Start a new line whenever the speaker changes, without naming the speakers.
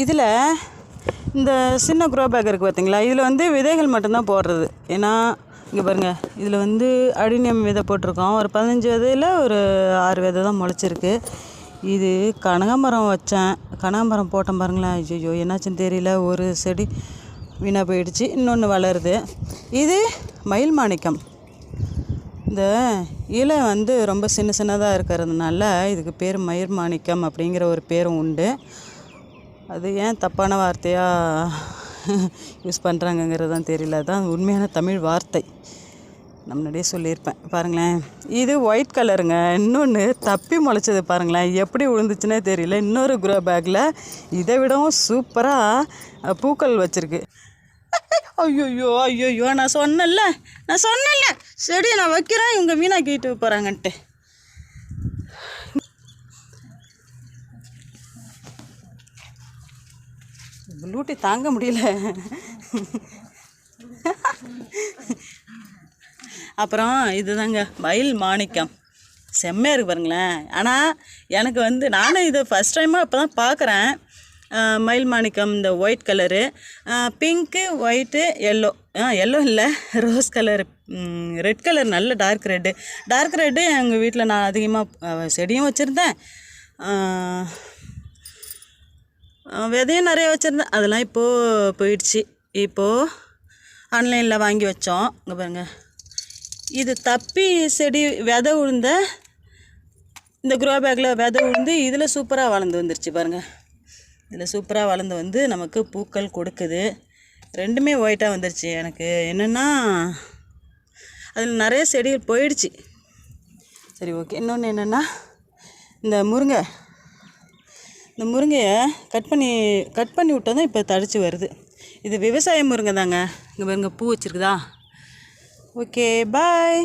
இதில் இந்த சின்ன க்ரோ பேக் இருக்குது பார்த்தீங்களா, இதில் வந்து விதைகள் மட்டும்தான் போடுறது. ஏன்னா இங்கே பாருங்கள், இதில் வந்து அடினியம் விதை போட்டிருக்கோம். ஒரு 15 விதையில் ஒரு 6 விதை தான் முளைச்சிருக்கு. இது கனகாமரம் வச்சேன், கனகாமரம் போட்டேன் பாருங்களேன். ஐயோ என்னாச்சுன்னு தெரியல, ஒரு செடி வீணாக போயிடுச்சு, இன்னொன்று வளருது. இது மயில் மாணிக்கம். இந்த இலை வந்து ரொம்ப சின்னதாக இருக்கிறதுனால இதுக்கு பேர் மயில் மாணிக்கம் அப்படிங்கிற ஒரு பேரும் உண்டு. அது ஏன் தப்பான வார்த்தையாக யூஸ் பண்ணுறாங்கங்கிறது தான் தெரியல. அதுதான் உண்மையான தமிழ் வார்த்தை. நான் முன்னாடியே சொல்லியிருப்பேன். பாருங்களேன், இது ஒயிட் கலருங்க. இன்னொன்று தப்பி முளைச்சது பாருங்களேன், எப்படி விழுந்துச்சுன்னே தெரியல. இன்னொரு க்ரோ பேக்கில் இதை விடவும் சூப்பராக பூக்கள் வச்சுருக்கு. ஐயோயோ ஐயோயோ, நான் சொன்னேன்ல செடியை நான் வைக்கிறேன், இவங்க வீணாக்கிட்டு போகிறாங்கன்ட்டு. லூட்டி தாங்க முடியல. அப்புறம் இதுதாங்க மயில் மாணிக்கம். செம்மையாக இருக்குது பாருங்களேன். ஆனால் எனக்கு வந்து நானும் இதை ஃபஸ்ட் டைமாக இப்போ தான் பார்க்குறேன். மயில் மாணிக்கம் இந்த white colour, pink, white, yellow. Yellow இல்லை, ரோஸ் கலரு, ரெட் கலர், நல்ல டார்க் ரெட்டு. எங்கள் வீட்டில் நான் அதிகமாக செடியும் வச்சுருந்தேன், விதையும் நிறைய வச்சுருந்தேன். அதெல்லாம் இப்போது போயிடுச்சு. இப்போது ஆன்லைனில் வாங்கி வச்சோம். இங்கே பாருங்கள், இது தப்பி செடி விதை உழுந்த இந்த க்ரோ பேக்கில் விதை உழுந்து இதில் சூப்பராக வளர்ந்து வந்துருச்சு பாருங்கள். இதில் சூப்பராக வளர்ந்து வந்து நமக்கு பூக்கள் கொடுக்குது. ரெண்டுமே ஒயிட்டாக வந்துருச்சு. எனக்கு என்னென்னா அதில் நிறைய செடிகள் போயிடுச்சு. சரி, ஓகே. இன்னொன்று என்னென்னா, இந்த முருங்கையை கட் பண்ணி விட்டால் தான் இப்போ தடிச்சு வருது. இது விவசாய முருங்கை தாங்க. இங்கே பாருங்க, பூ வச்சுருக்குதா. ஓகே, பாய்.